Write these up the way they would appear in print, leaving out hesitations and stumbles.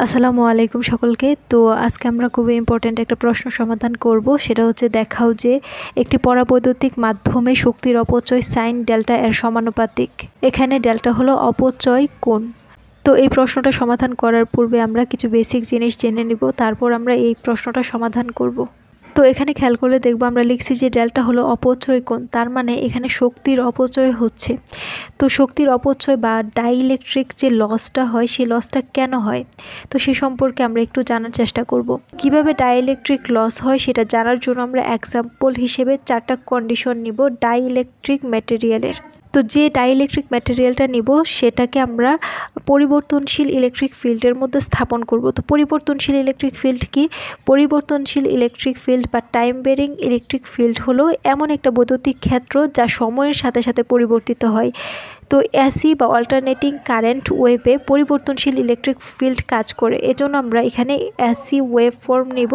আসসালামু আলাইকুম সকলকে। তো আজকে আমরা খুবই ইম্পর্ট্যান্ট একটা প্রশ্ন সমাধান করব। সেটা হচ্ছে দেখাও যে একটি পরাবৈদ্যুতিক মাধ্যমে শক্তির অপচয় সাইন ডেল্টা এর সমানুপাতিক। এখানে ডেল্টা হলো অপচয় কোণ। তো এই প্রশ্নটা সমাধান করার পূর্বে আমরা কিছু বেসিক জিনিস জেনে নিব, তারপর আমরা এই প্রশ্নটা সমাধান করব। তো এখানে খেয়াল করলে দেখব আমরা লিখছি যে ডেল্টা হলো অপচয় কোণ, তার মানে এখানে শক্তির অপচয় হচ্ছে। তো শক্তির অপচয় বা ডাইইলেকট্রিক যে লসটা হয় সেই লসটা কেন হয়, তো সে সম্পর্কে আমরা একটু জানার চেষ্টা করব। কিভাবে ডাইইলেকট্রিক লস হয় সেটা জানার জন্য আমরা এক্সাম্পল হিসেবে 4টা কন্ডিশন নিব ডাইইলেকট্রিক ম্যাটেরিয়ালের। তো যে ডাইইলেকট্রিক ম্যাটেরিয়ালটা নিব সেটাকে আমরা পরিবর্তনশীল ইলেকট্রিক ফিল্ডের মধ্যে স্থাপন করব। তো পরিবর্তনশীল ইলেকট্রিক ফিল্ড কি? পরিবর্তনশীল ইলেকট্রিক ফিল্ড বা টাইম বেরিং ইলেকট্রিক ফিল্ড হলো এমন একটা বৈদ্যুতিক ক্ষেত্র যা সময়ের সাথে সাথে পরিবর্তিত হয়। তো এসি বা অল্টারনেটিং কারেন্ট ওয়েভে পরিবর্তনশীল ইলেকট্রিক ফিল্ড কাজ করে, এজন্য আমরা এখানে এসি ওয়েভ ফর্ম নিব।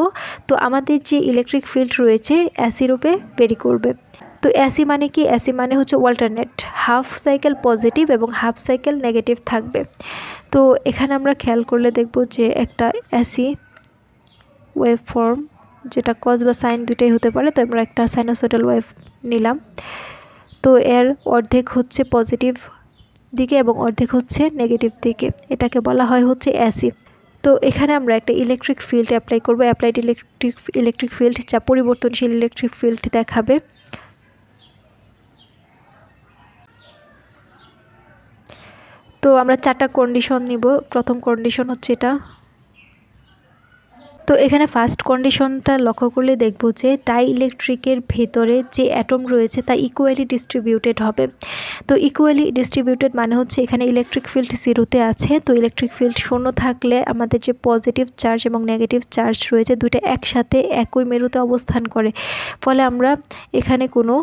তো আমাদের যে ইলেকট্রিক ফিল্ড রয়েছে এসি রূপে বেরি করবে। তো এসি মানে কি? এসি মানে হচ্ছে অল্টারনেট, হাফ সাইকেল পজিটিভ এবং হাফ সাইকেল নেগেটিভ থাকবে। তো এখানে আমরা খেয়াল করলে দেখব যে একটা এসি ওয়েভ ফর্ম, যেটা কজ বা সাইন দুইটাই হতে পারে, তো আমরা একটা সাইনোসয়েডাল ওয়েভ নিলাম। তো এর অর্ধেক হচ্ছে পজিটিভ দিকে এবং অর্ধেক হচ্ছে নেগেটিভ দিকে, এটাকে বলা হয় হচ্ছে এসি। তো এখানে আমরা একটা ইলেকট্রিক ফিল্ড অ্যাপ্লাই করব, অ্যাপ্লাইড ইলেকট্রিক ফিল্ড যা পরিবর্তনশীল ইলেকট্রিক ফিল্ড দেখাবে। তো আমরা 4টা কন্ডিশন নিব। প্রথম কন্ডিশন হচ্ছে এটা। তো এখানে ফার্স্ট কন্ডিশনটা লক্ষ্য করলে দেখব যে ডাইইলেকট্রিকের ভেতরে যে অ্যাটম রয়েছে তা ইকুয়ালি ডিস্ট্রিবিউটেড হবে। তো ইকুয়ালি ডিস্ট্রিবিউটেড মানে হচ্ছে এখানে ইলেকট্রিক ফিল্ড 0-তে আছে। তো ইলেকট্রিক ফিল্ড 0 থাকলে আমাদের যে পজিটিভ চার্জ এবং নেগেটিভ চার্জ রয়েছে দুইটা একসাথে একই মেরুতে অবস্থান করে, ফলে আমরা এখানে কোনো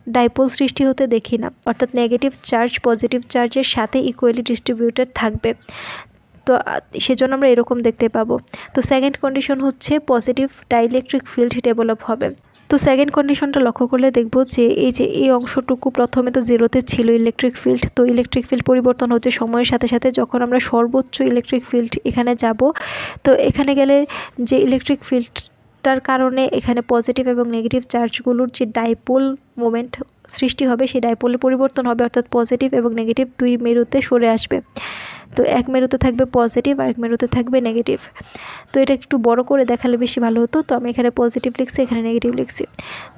ডাইপোল সৃষ্টি হতে দেখি না, অর্থাৎ নেগেটিভ চার্জ পজিটিভ চার্জের সাথে ইকুয়ালি ডিস্ট্রিবিউটেড থাকবে। তো সেজন্য আমরা এরকম দেখতে পাবো। তো সেকেন্ড কন্ডিশন হচ্ছে পজিটিভ ডাইইলেকট্রিক ফিল্ড ডেভেলপ হবে। তো সেকেন্ড কন্ডিশনটা লক্ষ্য করলে দেখব যে এই অংশটুকু প্রথমে তো 0-তে ছিল ইলেকট্রিক ফিল্ড। তো ইলেকট্রিক ফিল্ড পরিবর্তন হচ্ছে সময়ের সাথে সাথে, যখন আমরা সর্বোচ্চ ইলেকট্রিক ফিল্ড এখানে যাব, তো এখানে গেলে যে ইলেকট্রিক ফিল্ডটার কারণে এখানে পজিটিভ এবং নেগেটিভ চার্জগুলোর যে ডাইপোল মোমেন্ট সৃষ্টি হবে সেই ডাইপোলের পরিবর্তন হবে, অর্থাৎ পজিটিভ এবং নেগেটিভ দুই মেরুতে সরে আসবে। তো এক মেরুতে থাকবে পজিটিভ আর এক মেরুতে থাকবে নেগেটিভ। তো এটা একটু বড় করে দেখালে বেশি ভালো হতো, তো আমি এখানে পজিটিভ লিখছি, এখানে নেগেটিভ লিখছি।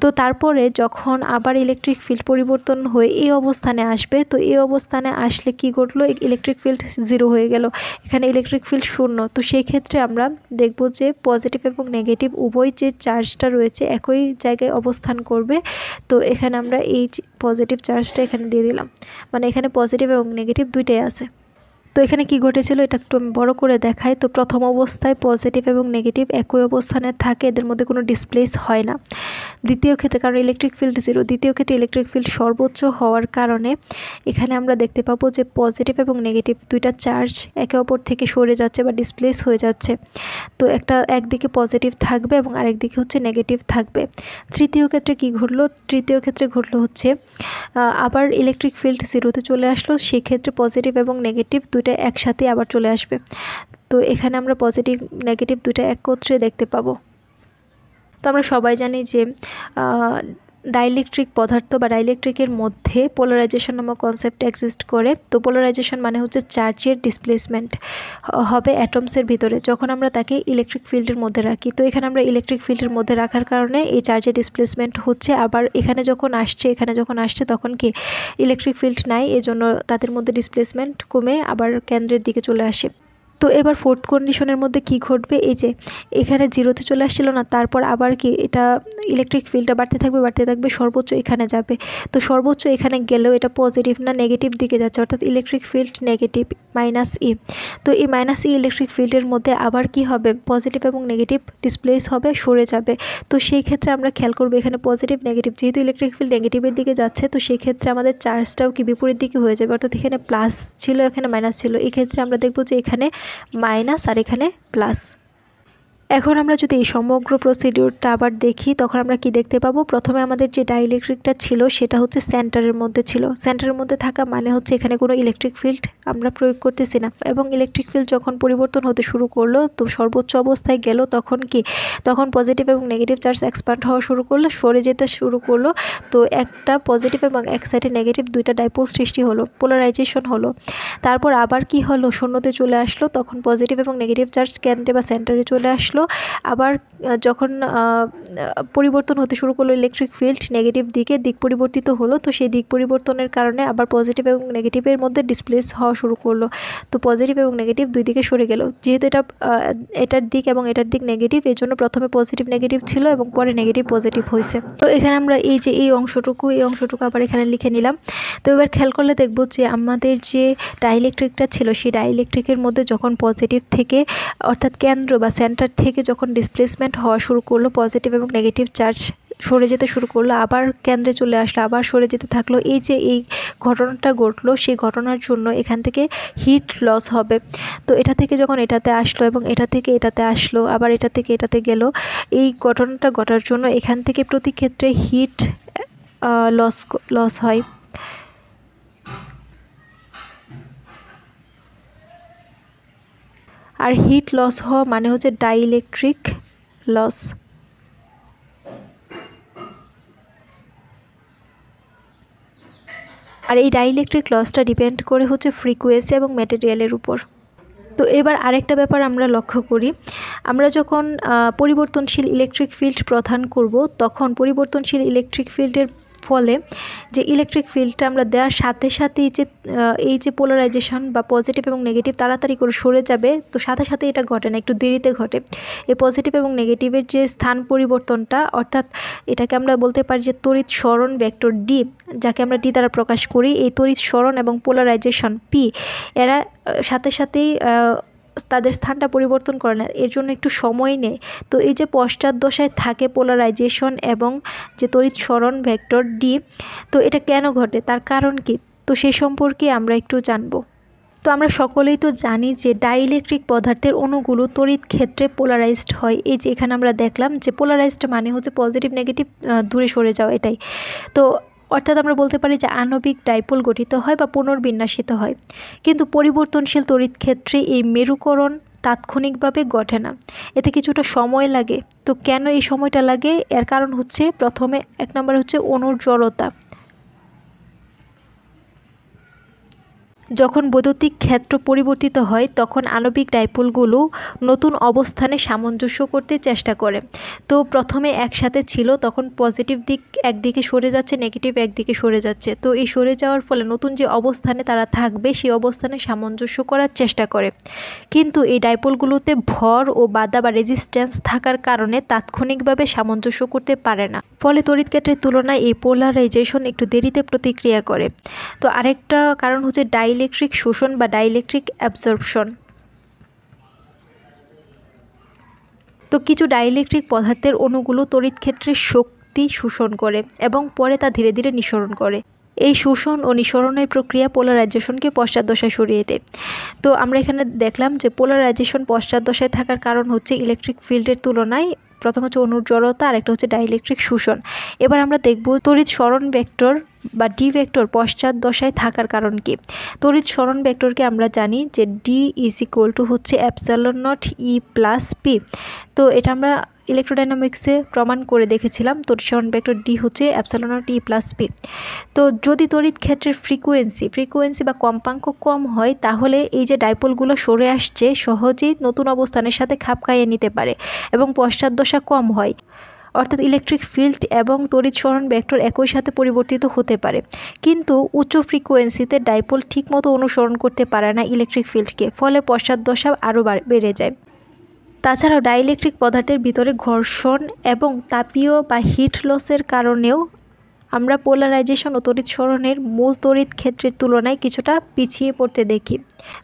তো তারপরে যখন আবার ইলেকট্রিক ফিল্ড পরিবর্তন হয়ে এই অবস্থানে আসবে, তো এই অবস্থানে আসলে কি ঘটলো? ইলেকট্রিক ফিল্ড 0 হয়ে গেল, এখানে ইলেকট্রিক ফিল্ড 0। তো সেই ক্ষেত্রে আমরা দেখব যে পজিটিভ এবং নেগেটিভ উভয় যে চার্জটা রয়েছে একই জায়গায় অবস্থান করবে। তো এখানে আমরা এই পজিটিভ চার্জটা এখানে দিয়ে দিলাম, মানে এখানে পজিটিভ এবং নেগেটিভ দুইটাই আছে। তো এখানে কি ঘটেছিল এটা একটু আমি বড় করে দেখাই। তো প্রথম অবস্থায় পজিটিভ এবং নেগেটিভ একই অবস্থানে থাকে, এদের মধ্যে কোনো ডিসপ্লেস হয় না। দ্বিতীয় ক্ষেত্রে, কারণ ইলেকট্রিক ফিল্ড 0, দ্বিতীয় ক্ষেত্রে ইলেকট্রিক ফিল্ড সর্বোচ্চ হওয়ার কারণে এখানে আমরা দেখতে পাবো যে পজিটিভ এবং নেগেটিভ দুইটা চার্জ একে অপর থেকে সরে যাচ্ছে বা ডিসপ্লেস হয়ে যাচ্ছে। তো একদিকে পজিটিভ থাকবে এবং আরেকদিকে হচ্ছে নেগেটিভ থাকবে। তৃতীয় ক্ষেত্রে কি ঘটলো? তৃতীয় ক্ষেত্রে ঘটলো হচ্ছে আবার ইলেকট্রিক ফিল্ড 0-তে চলে আসলো, সেক্ষেত্রে পজিটিভ এবং নেগেটিভ দুইটা একসাথে আবার চলে আসবে। তো এখানে আমরা পজিটিভ নেগেটিভ দুইটা একত্রে দেখতে পাবো। তো আমরা সবাই জানি যে ডাইইলেকট্রিক পদার্থ বা ডাইইলেকট্রিকের মধ্যে পোলারাইজেশন নামক কনসেপ্ট এক্সিস্ট করে। তো পোলারাইজেশন মানে হচ্ছে চার্জের ডিসপ্লেসমেন্ট হবে অ্যাটমসের ভিতরে যখন আমরা তাকে ইলেকট্রিক ফিল্ডের মধ্যে রাখি। তো এখানে আমরা ইলেকট্রিক ফিল্ডের মধ্যে রাখার কারণে এই চার্জের ডিসপ্লেসমেন্ট হচ্ছে, আবার এখানে যখন আসছে তখন কি ইলেকট্রিক ফিল্ড নাই, এজন্য তাদের মধ্যে ডিসপ্লেসমেন্ট কমে আবার কেন্দ্রের দিকে চলে আসে। তো এবার ফোর্থ কন্ডিশনের মধ্যে কি ঘটবে? এই যে এখানে 0-তে চলে আসছিল না, তারপর আবার কি এটা ইলেকট্রিক ফিল্ডটা বাড়তে থাকবে, সর্বোচ্চ এখানে যাবে। তো সর্বোচ্চ এখানে গেলেও এটা পজিটিভ না নেগেটিভ দিকে যাচ্ছে, অর্থাৎ ইলেকট্রিক ফিল্ড নেগেটিভ -E। তো এই -E ইলেকট্রিক ফিল্ডের মধ্যে আবার কি হবে? পজিটিভ এবং নেগেটিভ ডিসপ্লেস হবে, সরে যাবে। তো সেই ক্ষেত্রে আমরা খেয়াল করবো এখানে পজিটিভ নেগেটিভ, যেহেতু ইলেকট্রিক ফিল্ড নেগেটিভের দিকে যাচ্ছে, তো সেই ক্ষেত্রে আমাদের চার্জটাও কি বিপরীত দিকে হয়ে যাবে, অর্থাৎ এখানে প্লাস ছিল এখানে মাইনাস ছিল। এই ক্ষেত্রে আমরা দেখবো যে এখানে মাইনাস আর এখানে প্লাস। এখন আমরা যদি এই সমগ্র প্রসিডিউরটা আবার দেখি তখন আমরা কি দেখতে পাবো, প্রথমে আমাদের যে ডাইইলেকট্রিকটা ছিল সেটা হচ্ছে সেন্টারের মধ্যে ছিল। সেন্টারের মধ্যে থাকা মানে হচ্ছে এখানে কোনো ইলেকট্রিক ফিল্ড আমরা প্রয়োগ করতেছি না, এবং ইলেকট্রিক ফিল্ড যখন পরিবর্তন হতে শুরু করলো তো সর্বোচ্চ অবস্থায় গেল, তখন পজিটিভ এবং নেগেটিভ চার্জ এক্সপ্যান্ড হওয়া শুরু করলো, সরে যেতে শুরু করলো। তো একটা পজিটিভ এবং এক সাইডে নেগেটিভ দুইটা ডাইপোল সৃষ্টি হলো, পোলারাইজেশন হলো। তারপর আবার কি হলো, শূন্যতে চলে আসলো, তখন পজিটিভ এবং নেগেটিভ চার্জ কেন্দ্রে বা সেন্টারে চলে আসলো। আবার যখন পরিবর্তন হতে শুরু করলো ইলেকট্রিক ফিল্ড নেগেটিভ দিক পরিবর্তিত হলো, তো সেই দিক পরিবর্তনের কারণে আবার পজিটিভ এবং নেগেটিভের মধ্যে ডিসপ্লেস হওয়া শুরু করলো। তো পজিটিভ এবং নেগেটিভ দুই দিকে সরে গেল, যেহেতু এটার দিক এবং এটার দিক নেগেটিভ, এই জন্য প্রথমে পজিটিভ নেগেটিভ ছিল এবং পরে নেগেটিভ পজিটিভ হয়েছে। তো এখানে আমরা এই অংশটুকু আবার এখানে লিখে নিলাম। তো এবার খেয়াল করলে দেখব যে আমাদের যে ডাইইলেকট্রিকটা ছিল সেই ডাইইলেকট্রিকের মধ্যে যখন পজিটিভ থেকে অর্থাৎ কেন্দ্র বা সেন্টার থেকে যখন ডিসপ্লেসমেন্ট হওয়া শুরু করলো, পজিটিভ এবং নেগেটিভ চার্জ সরে যেতে শুরু করলো, আবার কেন্দ্রে চলে আসলো, আবার সরে যেতে থাকলো। এই ঘটনাটা ঘটলো, সেই ঘটনার জন্য এখান থেকে হিট লস হবে। তো এটা থেকে যখন এটাতে আসলো এবং এটা থেকে এটাতে আসলো, আবার এটা থেকে এটাতে গেল, এই ঘটনাটা ঘটার জন্য এখান থেকে প্রতি ক্ষেত্রে হিট লস হয়। আর হিট লস হওয়া মানে হচ্ছে ডাইইলেকট্রিক লস। আর এই ডাইইলেকট্রিক লসটা ডিপেন্ড করে হচ্ছে ফ্রিকোয়েন্সি এবং ম্যাটেরিয়ালের উপর। তো এবার আরেকটা ব্যাপার আমরা লক্ষ্য করি, আমরা যখন পরিবর্তনশীল ইলেকট্রিক ফিল্ড প্রদান করব, তখন পরিবর্তনশীল ইলেকট্রিক ফিল্ডের ফলে যে ইলেকট্রিক ফিল্ডটা আমরা দেওয়ার সাথে সাথে এই যে পোলারাইজেশন বা পজিটিভ এবং নেগেটিভ তাড়াতাড়ি করে সরে যাবে, তো সাথে সাথে এটা ঘটে না, একটু দেরিতে ঘটে। এই পজিটিভ এবং নেগেটিভের যে স্থান পরিবর্তনটা, অর্থাৎ এটাকে আমরা বলতে পারি যে তড়িৎ সরণ ভেক্টর ডি, যাকে আমরা ডি দ্বারা প্রকাশ করি, এই তড়িৎ সরণ এবং পোলারাইজেশন পি এরা সাথে সাথেই তাদের স্থানটা পরিবর্তন করে না, এর জন্য একটু সময় নেয়। তো এই যে পশ্চাৎ দশায় থাকে পোলারাইজেশন এবং যে তড়িৎ সরণ ভেক্টর ডি, তো এটা কেন ঘটে, তার কারণ কি, তো সেই সম্পর্কে আমরা একটু জানব। তো আমরা সকলেই তো জানি যে ডাইইলেকট্রিক পদার্থের অণুগুলো তড়িৎ ক্ষেত্রে পোলারাইজড হয়। এই যে এখানে আমরা দেখলাম যে পোলারাইজড মানে হচ্ছে পজিটিভ নেগেটিভ দূরে সরে যাওয়া, এটাই। তো অর্থাৎ আমরা বলতে পারি যে আণবিক ডাইপোল গঠিত হয় বা পুনর্বিন্যাসিত হয়। কিন্তু পরিবর্তনশীল তড়িৎ ক্ষেত্রে এই মেরুকরণ তাৎক্ষণিকভাবে ঘটে না, এতে কিছুটা সময় লাগে। তো কেন এই সময়টা লাগে, এর কারণ হচ্ছে প্রথমে এক নম্বর হচ্ছে অণুর জড়তা। যখন বৈদ্যুতিক ক্ষেত্র পরিবর্তিত হয় তখন আণবিক ডাইপোলগুলো নতুন অবস্থানে সামঞ্জস্য করতে চেষ্টা করে। তো প্রথমে একসাথে ছিল, তখন পজিটিভ দিক একদিকে সরে যাচ্ছে, নেগেটিভ একদিকে সরে যাচ্ছে। তো এই সরে যাওয়ার ফলে নতুন যে অবস্থানে তারা থাকবে সেই অবস্থানে সামঞ্জস্য করার চেষ্টা করে। কিন্তু এই ডাইপোলগুলোতে ভর ও বাধা বা রেজিস্ট্যান্স থাকার কারণে তাৎক্ষণিকভাবে সামঞ্জস্য করতে পারে না, ফলে তড়িৎ ক্ষেত্রের তুলনায় এই পোলারাইজেশন একটু দেরিতে প্রতিক্রিয়া করে। তো আরেকটা কারণ হচ্ছে ডাইইলেকট্রিক শোষণ বা ডাইইলেকট্রিক অ্যাবজর্পশন। তো কিছু ডাইইলেকট্রিক পদার্থের অণুগুলো তড়িৎ ক্ষেত্রে শক্তি শোষণ করে এবং পরে তা ধীরে ধীরে নিঃসরণ করে। এই শোষণ ও নিঃসরণের প্রক্রিয়া পোলারাইজেশনকে পশ্চাৎ দশায় সরিয়ে দেয়। তো আমরা এখানে দেখলাম যে পোলারাইজেশন পশ্চাৎ দশায় থাকার কারণ হচ্ছে ইলেকট্রিক ফিল্ডের তুলনায় প্রথম হচ্ছে অণুর জড়তা, আর একটা হচ্ছে ডাইইলেকট্রিক শোষণ। এবার আমরা দেখব তড়িৎ সরণ ভেক্টর বা ডি ভেক্টর পশ্চাৎ দশায় থাকার কারণ কি। তড়িৎ সরণ ভেক্টরকে আমরা জানি যে ডি ইজ ইকুয়াল টু হচ্ছে epsilon not E plus P. তো এটা আমরা ইলেকট্রোডাইনামিক্সে প্রমাণ করে দেখেছিলাম, তড়িৎ সরণ ভেক্টর ডি হচ্ছে epsilon not E plus P. তো যদি তড়িৎ ক্ষেত্রের ফ্রিকোয়েন্সি বা কম্পাঙ্ক কম হয়, তাহলে এই যে ডাইপোলগুলো সরে আসছে সহজেই নতুন অবস্থানের সাথে খাপ খাইয়ে নিতে পারে এবং পশ্চাৎ দশা কম হয়, অর্থাৎ ইলেকট্রিক ফিল্ড এবং তড়িৎ সরণ ভেক্টর একই সাথে পরিবর্তিত হতে পারে। কিন্তু উচ্চ ফ্রিকোয়েন্সিতে ডাইপোল ঠিকমতো অনুসরণ করতে পারে না ইলেকট্রিক ফিল্ডকে, ফলে পশ্চাৎ দশা আরও বেড়ে যায়। তাছাড়াও ডাইইলেকট্রিক পদার্থের ভিতরে ঘর্ষণ এবং তাপীয় বা হিট লসের কারণেও আমরা পোলারাইজেশন ও তড়িৎ সরণের মূল তড়িৎ ক্ষেত্রের তুলনায় কিছুটা পিছিয়ে পড়তে দেখি।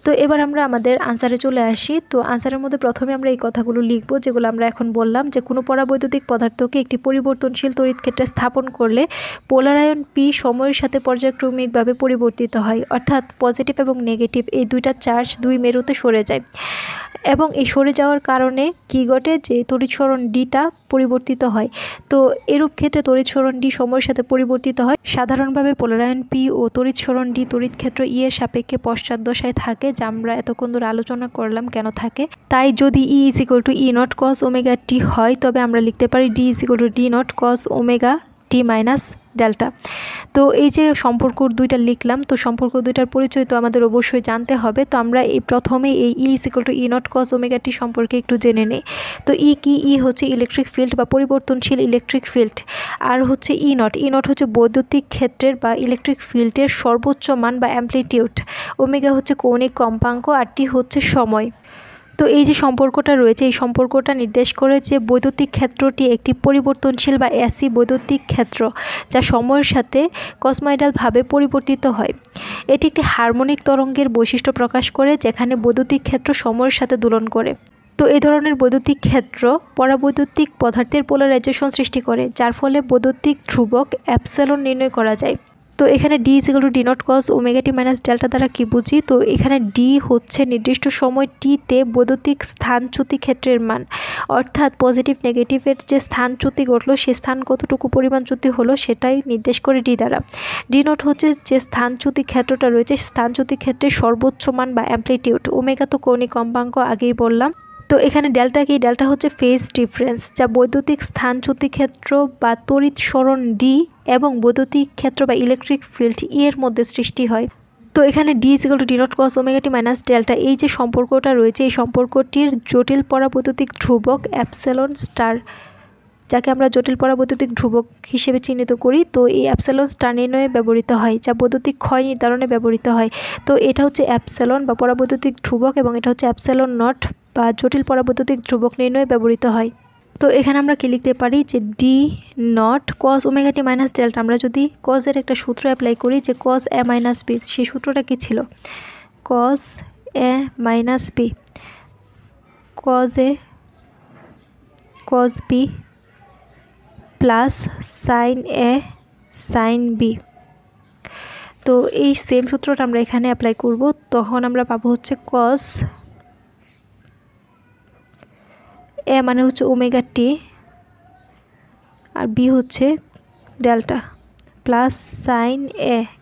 তো এবার আমরা আমাদের আনসারে চলে আসি। তো আনসারের মধ্যে প্রথমে আমরা এই কথাগুলো লিখব যেগুলো আমরা এখন বললাম, যে কোনো পরাবৈদ্যুতিক পদার্থকে একটি পরিবর্তনশীল তড়িৎ ক্ষেত্রে স্থাপন করলে পোলারায়ন পি সময়ের সাথে পর্যায়ক্রমিকভাবে পরিবর্তিত হয়, অর্থাৎ পজিটিভ এবং নেগেটিভ এই দুইটা চার্জ দুই মেরুতে সরে যায়। এবং এই সরে যাওয়ার কারণে কি ঘটে, যে তড়িৎসরণ ডিটা পরিবর্তিত হয়। তো এরূপ ক্ষেত্রে তড়িৎসরণ ডি সময়ের সাথে পরিবর্তিত হয়। সাধারণভাবে পোলারায়ন পি ও তড়িৎসরণ ডি তড়িৎ ক্ষেত্র ই এর সাপেক্ষে পশ্চাৎদশায় থাকে, যা আমরা এতক্ষণ ধরে আলোচনা করলাম কেন থাকে। তাই যদি E is equal to E naught cos omega T হয়, তবে আমরা লিখতে পারি D is equal to D naught cos omega T minus delta. তো এই যে সম্পর্ক দুইটা লিখলাম, তো সম্পর্ক দুইটার পরিচয় তো আমাদের অবশ্যই জানতে হবে। তো আমরা এই প্রথমে এই E is equal to E naught cos omega T সম্পর্কে একটু জেনে নেই। তো ই কি? ই হচ্ছে ইলেকট্রিক ফিল্ড বা পরিবর্তনশীল ইলেকট্রিক ফিল্ড। আর হচ্ছে ই নট হচ্ছে বৈদ্যুতিক ক্ষেত্রের বা ইলেকট্রিক ফিল্ডের সর্বোচ্চ মান বা অ্যামপ্লিটিউড। ওমেগা হচ্ছে কৌণিক কম্পাঙ্ক আর টি হচ্ছে সময়। তো এই যে সম্পর্কটা রয়েছে, এই সম্পর্কটা নির্দেশ করে যে বৈদ্যুতিক ক্ষেত্রটি একটি পরিবর্তনশীল বা অ্যাসি বৈদ্যুতিক ক্ষেত্র, যা সময়ের সাথে কসময়েডালভাবে পরিবর্তিত হয়। এটি একটি হারমোনিক তরঙ্গের বৈশিষ্ট্য প্রকাশ করে, যেখানে বৈদ্যুতিক ক্ষেত্র সময়ের সাথে দোলন করে। তো এই ধরনের বৈদ্যুতিক ক্ষেত্র পরাবৈদ্যুতিক পদার্থের পোলারাইজেশন সৃষ্টি করে, যার ফলে বৈদ্যুতিক ধ্রুবক অ্যাপসিলন নির্ণয় করা যায়। তো এখানে D is equal to D naught cos omega T minus delta দ্বারা কী বুঝি? তো এখানে ডি হচ্ছে নির্দিষ্ট সময় টিতে বৈদ্যুতিক স্থানচ্যুতি ক্ষেত্রের মান, অর্থাৎ পজিটিভ নেগেটিভের যে স্থানচ্যুতি ঘটলো সেই স্থান কতটুকু পরিমাণ চ্যুতি হলো সেটাই নির্দেশ করে ডি দ্বারা। ডি নট হচ্ছে যে স্থানচ্যুতি ক্ষেত্রটা রয়েছে, স্থানচ্যুতি ক্ষেত্রের সর্বোচ্চ মান বা অ্যামপ্লিটিউড। ওমেগা তো কৌণিক কম্পাঙ্ক, আগেই বললাম। তো এখানে ডেল্টা কি? ডেল্টা হচ্ছে ফেজ ডিফারেন্স, যা বৈদ্যুতিক স্থানচ্যুতি ক্ষেত্র বা তড়িৎ সরণ ডি এবং বৈদ্যুতিক ক্ষেত্র বা ইলেকট্রিক ফিল্ড ই এর মধ্যে সৃষ্টি হয়। তো এখানে D is equal to D naught cos omega T minus delta, এই যে সম্পর্কটা রয়েছে, এই সম্পর্কটির জটিল পরাবৈদ্যুতিক ধ্রুবক অ্যাপসিলন স্টার, যাকে আমরা জটিল পরাবৈদ্যুতিক ধ্রুবক হিসেবে চিহ্নিত করি। তো এই অ্যাপসিলন স্টার নির্ণয়ে ব্যবহৃত হয়, যা বৈদ্যুতিক ক্ষয় নির্ধারণে ব্যবহৃত হয়। তো এটা হচ্ছে অ্যাপসিলন বা পরাবৈদ্যুতিক ধ্রুবক, এবং এটা হচ্ছে অ্যাপসিলন নট বা জটিল পরাবৈদ্যুতিক ধ্রুবক নির্ণয়ে ব্যবহৃত হয়। তো এখানে আমরা কি লিখতে পারি, যে D naught cos omega T minus delta. আমরা যদি কসের একটা সূত্র অ্যাপ্লাই করি, যে কস এ মাইনাস বি, সেই সূত্রটা কী ছিল? কস এ মাইনাস বি কস এ কস বি প্লাস সাইন এ সাইন বি। তো এই সেম সূত্রটা আমরা এখানে অ্যাপ্লাই করব, তখন আমরা পাবো হচ্ছে কস এ মানে হচ্ছে ওমেগা টি আর বি হচ্ছে ডেল্টা, প্লাস সাইন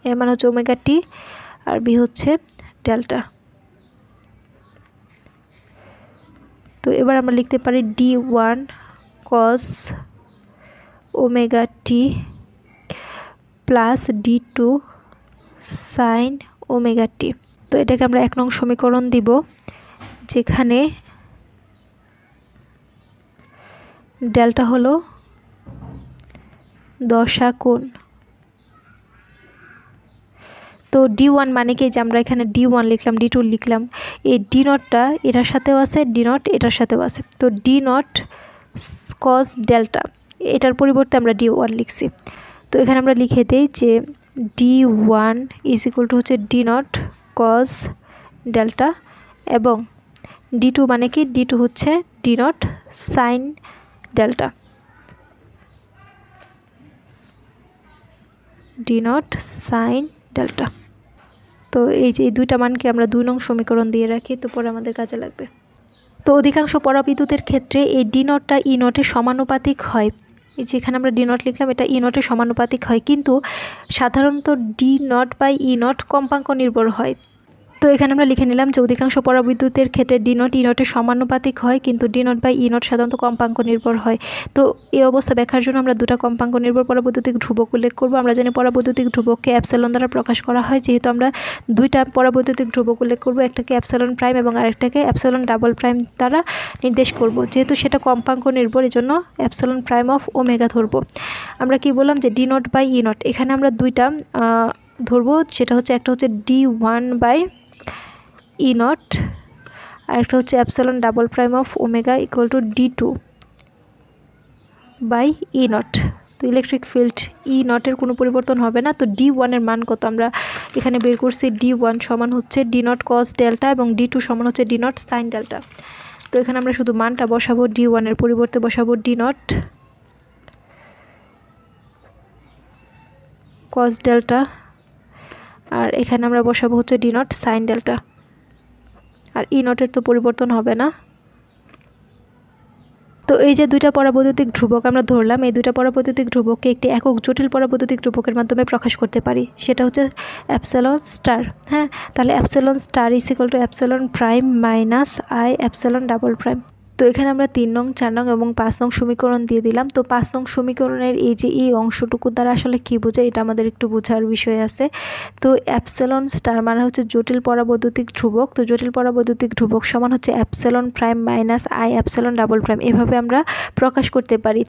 এ মানে হচ্ছে ওমেগা টি আর বি হচ্ছে ডেল্টা। তো এবার আমরা লিখতে পারি D one cos omega T plus D two sine omega T. তো এটাকে আমরা 1 নং সমীকরণ দিব, যেখানে ডেল্টা হলো দশা কোণ। তো ডি ওয়ান মানে কি? যে আমরা এখানে ডি ওয়ান লিখলাম, ডি টু লিখলাম, এই ডি নটটা এটার সাথেও আছে, ডি নট এটার সাথেও আছে। তো ডি নট কস ডেল্টা, এটার পরিবর্তে আমরা ডি ওয়ান লিখছি। তো এখানে আমরা লিখে দিই যে D one is equal to হচ্ছে ডি নট কস ডেল্টা, এবং ডি টু মানে কি? ডি টু হচ্ছে D not sign delta, D not sign delta. তো এই যে এই দুইটা মানকে আমরা 2 নং সমীকরণ দিয়ে রাখি, তো পরে আমাদের কাজে লাগবে। তো অধিকাংশ পরাবিদ্যুতের ক্ষেত্রে এই ডি নটটা ই নটের সমানুপাতিক হয়। এই যেখানে আমরা ডি নট লিখলাম, এটা ই নটের সমানুপাতিক হয়, কিন্তু সাধারণত D naught by E naught কম্পাঙ্ক নির্ভর হয়। তো এখানে আমরা লিখে নিলাম যে অধিকাংশ পরাবিদ্যুতের ক্ষেত্রে ডি নট ই নটের সমানুপাতিক হয়, কিন্তু D naught by E naught সাধারণত কম্পাঙ্ক নির্ভর হয়। তো এই অবস্থা ব্যাখ্যার জন্য আমরা দুটা কম্পাঙ্ক নির্ভর পরাবৈদ্যুতিক ধ্রুবক উল্লেখ করব। আমরা জানি পরাবৈদ্যুতিক ধ্রুবককে অ্যাপসিলন দ্বারা প্রকাশ করা হয়, যেহেতু আমরা দুইটা পরাবৈদ্যুতিক ধ্রুবক উল্লেখ করব, একটাকে অ্যাপসিলন প্রাইম এবং আরেকটাকে অ্যাপসিলন ডাবল প্রাইম দ্বারা নির্দেশ করব। যেহেতু সেটা কম্পাঙ্ক নির্ভর, এই জন্য অ্যাপসিলন প্রাইম অফ ওমেগা ধরব। আমরা কি বললাম, যে D naught by E naught, এখানে আমরা দুইটা ধরব, সেটা হচ্ছে একটা হচ্ছে D one by E naught আর একটা হচ্ছে epsilon double prime of omega equal to D two by E naught. তো ইলেকট্রিক ফিল্ড ই নটের কোনো পরিবর্তন হবে না। তো ডি ওয়ানের মান কত আমরা এখানে বের করছি, ডি ওয়ান সমান হচ্ছে ডি নট কস ডেল্টা এবং ডি টু সমান হচ্ছে ডি নট সাইন ডেল্টা। তো এখানে আমরা শুধু মানটা বসাবো, ডি ওয়ানের পরিবর্তে বসাবো ডি নট কস ডেল্টা, আর এখানে আমরা বসাবো হচ্ছে ডি নট সাইন ডেল্টা। আর ই নটের তো পরিবর্তন হবে না। তো এই যে দুইটা পরাবৈদ্যুতিক ধ্রুবক আমরা ধরলাম, এই দুইটা পরাবৈদ্যুতিক ধ্রুবককে একটি একক জটিল পরাবৈদ্যুতিক ধ্রুবকের মাধ্যমে প্রকাশ করতে পারি, সেটা হচ্ছে এপসিলন স্টার। হ্যাঁ, তাহলে epsilon star is equal two epsilon prime minus I epsilon double prime. তো এখানে আমরা 3 নং, 4 নং এবং 5 নং সমীকরণ দিয়ে দিলাম। তো 5 নং সমীকরণের এই যে এই অংশটুকু দ্বারা আসলে কী বোঝায় এটা আমাদের একটু বোঝার বিষয় আছে। তো এপসিলন স্টার মানে হচ্ছে জটিল পরাবৈদ্যুতিক ধ্রুবক। তো জটিল পরাবৈদ্যুতিক ধ্রুবক সমান হচ্ছে epsilon prime minus I epsilon double prime, এভাবে আমরা প্রকাশ করতে পারি।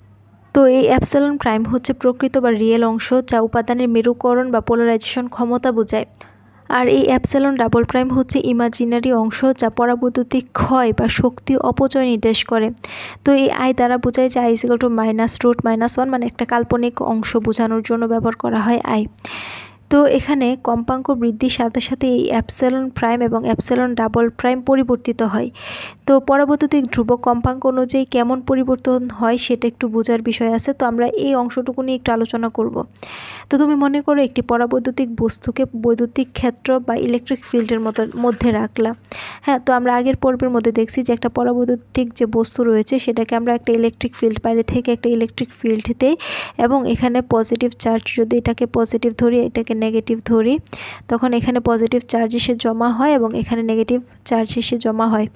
তো এই এপসিলন প্রাইম হচ্ছে প্রকৃত বা রিয়েল অংশ যা উপাদানের মেরুকরণ বা পোলারাইজেশন ক্ষমতা বোঝায়। আর এই এপসিলন ডাবল প্রাইম হচ্ছে ইমাজিনারি অংশ যা পরাবৈদ্যুতিক ক্ষয় বা শক্তি অপচয় নির্দেশ করে। তো এই আই দ্বারা বোঝায় যে আই ইজ ইকুয়াল টু -√-1, মানে একটা কাল্পনিক অংশ বোঝানোর জন্য ব্যবহার করা হয় আই। তো এখানে কম্পাঙ্ক বৃদ্ধির সাথে সাথে এই এপসিলন প্রাইম এবং এপসিলন ডাবল প্রাইম পরিবর্তিত হয়। তো পরাবৈদ্যুতিক ধ্রুবক কম্পাঙ্ক অনুযায়ী কেমন পরিবর্তন হয় সেটা একটু বোঝার বিষয় আছে। তো আমরা এই অংশটুকু নিয়ে একটু আলোচনা করব। তো তুমি মনে করো একটি পরাবৈদ্যুতিক বস্তুকে বৈদ্যুতিক ক্ষেত্র বা ইলেকট্রিক ফিল্ডের মধ্যে রাখলা। হ্যাঁ, তো আমরা আগের পর্বের মধ্যে দেখছি যে একটা পরাবৈদ্যুতিক যে বস্তু রয়েছে সেটাকে আমরা একটা ইলেকট্রিক ফিল্ড, বাইরে থেকে একটা ইলেকট্রিক ফিল্ড দেই এবং এখানে পজিটিভ চার্জ, যদি এটাকে পজিটিভ ধরি এটাকে নেগেটিভ ধরি, তখন এখানে পজিটিভ চার্জ এসে জমা হয় এবং এখানে নেগেটিভ চার্জ এসে জমা হয়।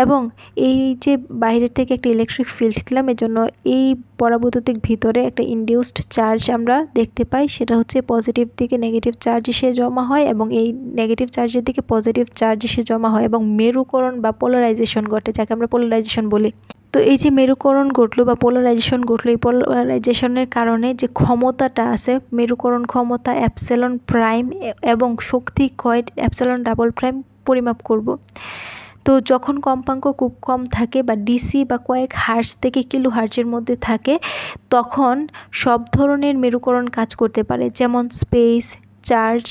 এবং এই যে বাইরের থেকে একটা ইলেকট্রিক ফিল্ড দিলাম, এজন্য এই পরাবৈদ্যুতিক ভিতরে একটা ইনডিউসড চার্জ আমরা দেখতে পাই, সেটা হচ্ছে পজিটিভ দিকে নেগেটিভ চার্জ এসে জমা হয় এবং এই নেগেটিভ চার্জের দিকে পজিটিভ চার্জ এসে জমা হয় এবং মেরুকরণ বা পোলারাইজেশন ঘটে, যাকে আমরা পোলারাইজেশন বলি। তো এই যে মেরুকরণ ঘটলো বা পোলারাইজেশন ঘটলো, এই পোলারাইজেশনের কারণে যে ক্ষমতাটা আছে, মেরুকরণ ক্ষমতা এপসিলন প্রাইম এবং শক্তি ক্ষয় এপসিলন ডাবল প্রাইম পরিমাপ করব। তো যখন কম্পাঙ্ক খুব কম থাকে বা ডিসি বা কয়েক হার্জ থেকে কিলো হার্জের মধ্যে থাকে, তখন সব ধরনের মেরুকরণ কাজ করতে পারে, যেমন স্পেস, চার্জ,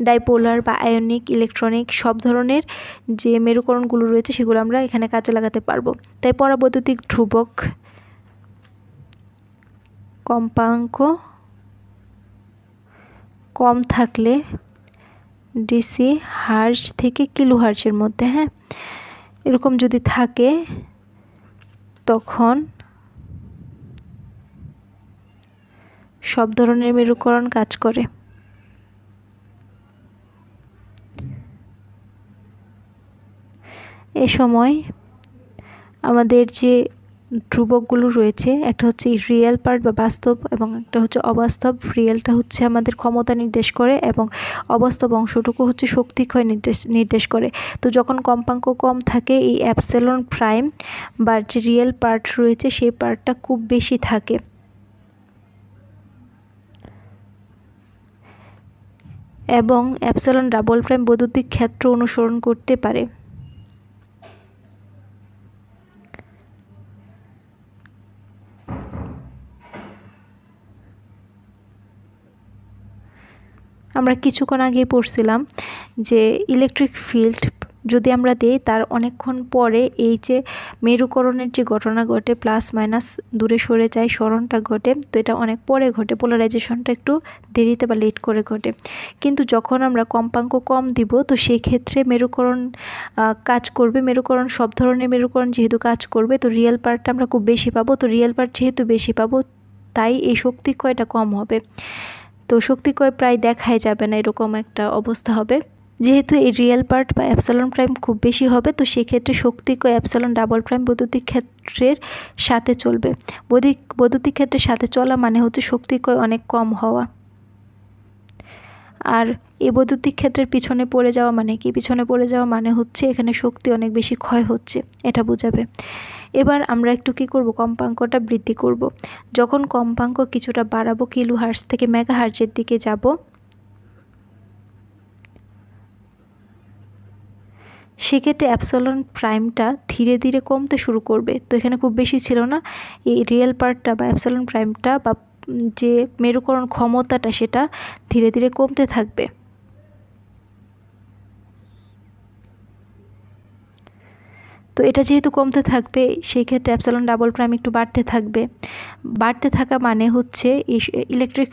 ডাইপোলার বা আয়নিক, ইলেকট্রনিক, সব ধরনের যে মেরুকরণগুলো রয়েছে সেগুলো আমরা এখানে কাজে লাগাতে পারবো। তাই পরাবৈদ্যুতিক ধ্রুবক কম্পাঙ্ক কম থাকলে ডিসি হার্জ থেকে কিলো হার্জের মধ্যে, হ্যাঁ, এরকম যদি থাকে তখন সব ধরনের মেরুকরণ কাজ করে। এ সময় আমাদের যে ধ্রুবকগুলো রয়েছে, একটা হচ্ছে রিয়েল পার্ট বা বাস্তব এবং একটা হচ্ছে অবাস্তব। রিয়েলটা হচ্ছে আমাদের ক্ষমতা নির্দেশ করে এবং অবাস্তব অংশটুকু হচ্ছে শক্তি ক্ষয় নির্দেশ করে। তো যখন কম্পাঙ্ক কম থাকে, এই এপসিলন প্রাইম বা যে রিয়েল পার্ট রয়েছে সেই পার্টটা খুব বেশি থাকে এবং এপসিলন ডাবল প্রাইম বৈদ্যুতিক ক্ষেত্র অনুসরণ করতে পারে। আমরা কিছুক্ষণ আগে পড়ছিলাম যে ইলেকট্রিক ফিল্ড যদি আমরা দিই, তার অনেকক্ষণ পরে এই যে মেরুকরণের যে ঘটনা ঘটে, প্লাস মাইনাস দূরে সরে যায়, সরণটা ঘটে, তো এটা অনেক পরে ঘটে, পোলারাইজেশনটা একটু দেরিতে বা লেট করে ঘটে। কিন্তু যখন আমরা কম্পাঙ্ক কম দিব, তো সেই ক্ষেত্রে মেরুকরণ কাজ করবে, মেরুকরণ সব ধরনের মেরুকরণ যেহেতু কাজ করবে, তো রিয়েল পার্টটা আমরা খুব বেশি পাবো। তো রিয়েল পার্ট যেহেতু বেশি পাবো, তাই এই শক্তি ক্ষয়টা কম হবে। তো শক্তি ক্ষয় প্রায় দেখাই যাবে না, এরকম একটা অবস্থা হবে। যেহেতু এই রিয়েল পার্ট বা এপসিলন প্রাইম খুব বেশি হবে, তো সেক্ষেত্রে শক্তি ক্ষয় এপসিলন ডাবল প্রাইম বৈদ্যুতিক ক্ষেত্রের সাথে চলবে। বৈদ্যুতিক ক্ষেত্রের সাথে চলা মানে হচ্ছে শক্তি ক্ষয় অনেক কম হওয়া। আর এই বৈদ্যুতিক ক্ষেত্রের পিছনে পড়ে যাওয়া মানে কি? পিছনে পড়ে যাওয়া মানে হচ্ছে এখানে শক্তি অনেক বেশি ক্ষয় হচ্ছে, এটা বোঝাবে। এবার আমরা একটু কী করব, কম্পাঙ্কটা বৃদ্ধি করব। যখন কম্পাঙ্ক কিছুটা বাড়াবো, কিলো হার্জ থেকে মেগা হার্জের দিকে যাব, সেক্ষেত্রে এপসিলন প্রাইমটা ধীরে ধীরে কমতে শুরু করবে। তো এখানে খুব বেশি ছিল না, এই রিয়েল পার্টটা বা এপসিলন প্রাইমটা বা যে মেরুকরণ ক্ষমতাটা সেটা ধীরে ধীরে কমতে থাকবে। তো এটা যেহেতু কমতে থাকবে, সেই ক্ষেত্রে এপসিলন ডাবল প্রাইম একটু বাড়তে থাকবে। বাড়তে থাকা মানে হচ্ছে ইলেকট্রিক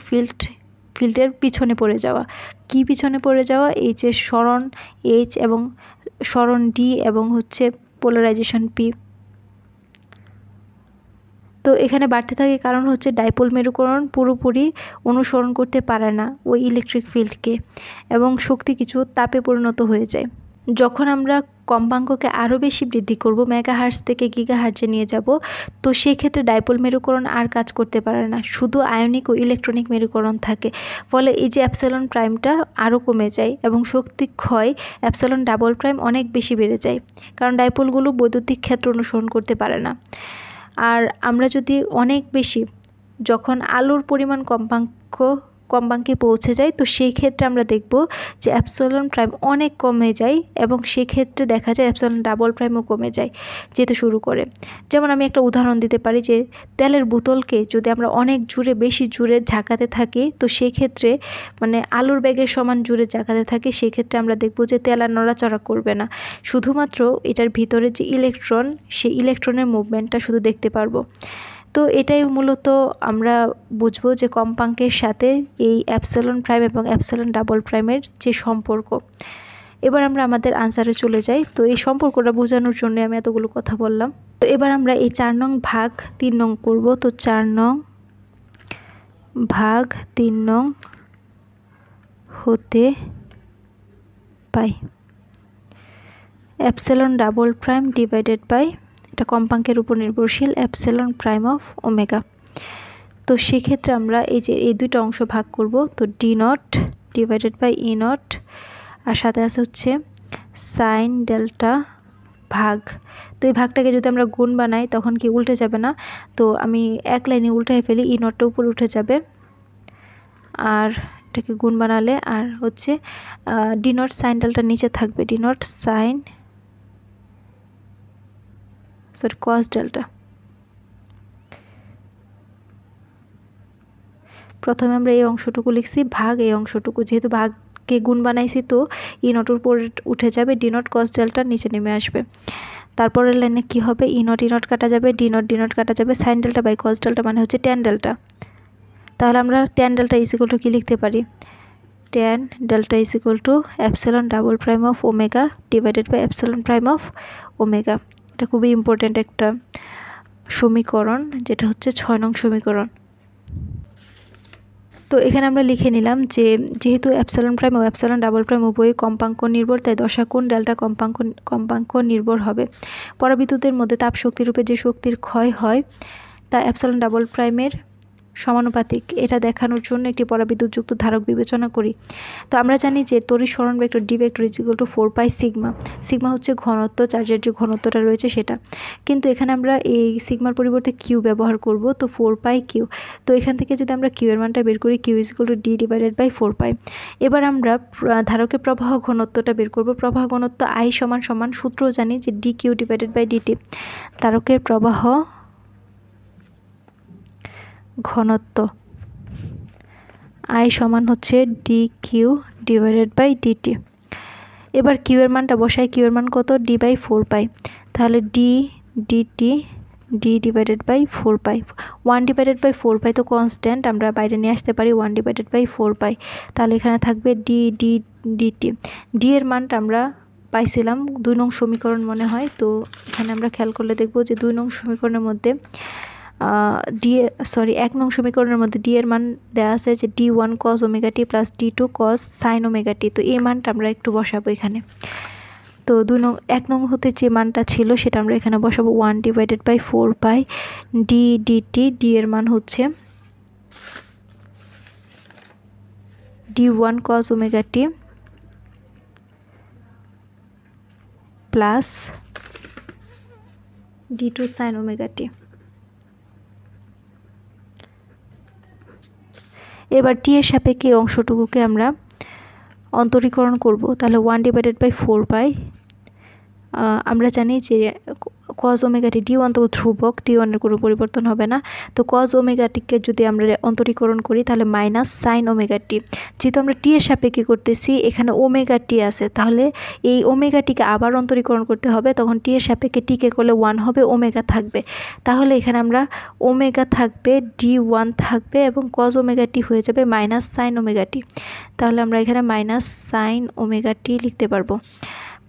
ফিল্ডের পিছনে পড়ে যাওয়া। কি পিছনে পড়ে যাওয়া? এই যে সরণ এইচ এবং সরণ ডি এবং হচ্ছে পোলারাইজেশন পি। তো এখানে বাড়তে থাকে কারণ হচ্ছে ডাইপোল মেরুকরণ পুরোপুরি অনুসরণ করতে পারে না ওই ইলেকট্রিক ফিল্ডকে এবং শক্তি কিছু তাপে পরিণত হয়ে যায়। যখন আমরা কম্পাঙ্ককে আরও বেশি বৃদ্ধি করব, মেগাহার্টজ থেকে গিগাহার্টজে নিয়ে যাব, তো সেই ক্ষেত্রে ডাইপোল মেরুকরণ আর কাজ করতে পারে না, শুধু আয়নিক ও ইলেকট্রনিক মেরুকরণ থাকে। ফলে এই যে অ্যাপসিলন প্রাইমটা আরও কমে যায় এবং শক্তি ক্ষয় অ্যাপসিলন ডাবল প্রাইম অনেক বেশি বেড়ে যায়, কারণ ডাইপোলগুলো বৈদ্যুতিক ক্ষেত্র অনুসরণ করতে পারে না। আর আমরা যদি অনেক বেশি যখন আলোর পরিমাণ কম্পাঙ্কে পৌঁছে যায়, তো সেই ক্ষেত্রে আমরা দেখব যে অ্যাপসিলন প্রাইম অনেক কমে যায় এবং সেক্ষেত্রে দেখা যায় অ্যাপসিলন ডাবল প্রাইমও কমে যায়, যেতে শুরু করে। যেমন আমি একটা উদাহরণ দিতে পারি যে তেলের বোতলকে যদি আমরা অনেক জোরে বেশি জোরে ঝাঁকাতে থাকি, তো সেই ক্ষেত্রে মানে আলোর ব্যাগের সমান জোরে ঝাঁকাতে থাকি, সেই ক্ষেত্রে আমরা দেখব যে তেল আর নড়াচড়া করবে না, শুধুমাত্র এটার ভিতরে যে ইলেকট্রন, সেই ইলেকট্রনের মুভমেন্টটা শুধু দেখতে পারবো। তো এটাই মূলত আমরা বুঝবো যে কম্পাঙ্কের সাথে এই অ্যাপসিলন প্রাইম এবং অ্যাপসিলন ডাবল প্রাইমের যে সম্পর্ক। এবার আমরা আমাদের আনসারে চলে যাই। তো এই সম্পর্কটা বোঝানোর জন্য আমি এতগুলো কথা বললাম। তো এবার আমরা এই 4 নং ভাগ 3 নং করব। তো 4 নং ভাগ 3 নং হতে pi epsilon double prime divided by, এটা কম্পাঙ্কের উপর নির্ভরশীল, অ্যাপসিলন প্রাইম অফ ওমেগা। তো সেক্ষেত্রে আমরা এই যে এই দুইটা অংশ ভাগ করব। তো D naught divided by E naught, আর সাথে আছে হচ্ছে সাইন ডেল্টা ভাগ। তো এই ভাগটাকে যদি আমরা গুণ বানাই তখন কি উল্টে যাবে না, তো আমি এক লাইনে উল্টাই ফেলি, ই নটটা উপরে উঠে যাবে, আর এটাকে গুণ বানালে আর হচ্ছে ডি নট সাইন ডেল্টা নিচে থাকবে, D not sign cos delta. প্রথমে আমরা এই অংশটুকু লিখছি ভাগ এই অংশটুকু, যেহেতু ভাগকে গুণ বানাইছি তো ই নটের উপর উঠে যাবে, ডি নট কস ডেল্টা নিচে নেমে আসবে। তারপরের লাইনে কি হবে, ই নট কাটা যাবে, ডি নট কাটা যাবে, sine delta by cos delta মানে হচ্ছে ট্যান ডেল্টা। তাহলে আমরা tan delta is equal to কি লিখতে পারি, tan delta is equal to epsilon double prime of omega divided by epsilon prime of omega. এটা খুবই ইম্পর্ট্যান্ট একটা সমীকরণ, যেটা হচ্ছে 6 নং সমীকরণ। তো এখানে আমরা লিখে নিলাম যে যেহেতু অ্যাপসিলন প্রাইম ও অ্যাপসিলন ডাবল প্রাইম উভয়ই কম্পাঙ্ক নির্ভর, তাই দশা কোণ ডেল্টা কম্পাঙ্ক নির্ভর হবে। পরাবিদ্যুতের মধ্যে তাপ শক্তিরূপে যে শক্তির ক্ষয় হয় তা অ্যাপসিলন ডাবল প্রাইমের সমানুপাতিক। এটা দেখানোর জন্য একটি পরাবিদ্যুৎযুক্ত ধারক বিবেচনা করি। তো আমরা জানি যে তড়িৎ সরণ vector D vector is equal two 4 pi sigma. Sigma হচ্ছে ঘনত্ব, চার্জের যে ঘনত্বটা রয়েছে সেটা, কিন্তু এখানে আমরা এই সিগমার পরিবর্তে কিউ ব্যবহার করব, তো 4 পাই কিউ। তো এখান থেকে যদি আমরা কিউ এর মানটা বের করি, Q is equal to D divided by 4 pi. এবার আমরা ধারকের প্রবাহ ঘনত্বটা বের করব। প্রবাহ ঘনত্ব আই সমান সমান সূত্র জানি যে D Q divided by DT. ধারকের প্রবাহ ঘনত্ব আই সমান হচ্ছে D Q divided by DT. এবার কিউ এর মানটা বসাই, কিউ এর মান কত, ডি বাই 4 পাই। তাহলে D DT D divided by 4 pi, 1 divided by 4 pi তো কনস্ট্যান্ট, আমরা বাইরে নিয়ে আসতে পারি 1 ডিভাইডেড বাই 4 পাই। তাহলে এখানে থাকবে ডি ডি ডিটি। ডি এর মানটা আমরা পাইছিলাম 2 নং সমীকরণ মনে হয়। তো এখানে আমরা খেয়াল করলে দেখব যে 2 নং সমীকরণের মধ্যে এক নং সমীকরণের মধ্যে ডি এর মান দেওয়া আছে যে D1 cos omega T plus D2 cos sine omega T. তো এই মানটা আমরা একটু বসাবো এখানে। তো 1 নং হতে যে মানটা ছিল সেটা আমরা এখানে বসাবো 1 divided by 4 pi D DT. D এর মান হচ্ছে D1 cos omega T plus D2 sine omega T. এবার টি এর সাপেক্ষে অংশটুকুকে আমরা অন্তরীকরণ করব। তাহলে 1 ডিভাইডেড বাই 4 পাই, আমরা জানি যে কজ ওমেগা টি D1 তো ধ্রুবক, D1 এর কোনো পরিবর্তন হবে না। তো কজ ওমেগা টিকে যদি আমরা অন্তরীকরণ করি তাহলে মাইনাস সাইন ওমেগা টি। যেহেতু আমরা টি এর সাপেক্ষে করতেছি, এখানে ওমেগা টি আছে, তাহলে এই ওমেগা টিকে আবার অন্তরীকরণ করতে হবে, তখন টি এর সাপেক্ষে টিকে করলে 1 হবে, ওমেগা থাকবে। তাহলে এখানে আমরা ওমেগা থাকবে, D1 থাকবে এবং কজ ওমেগা টি হয়ে যাবে মাইনাস সাইন ওমেগা টি। তাহলে আমরা এখানে মাইনাস সাইন ওমেগা টি লিখতে পারবো।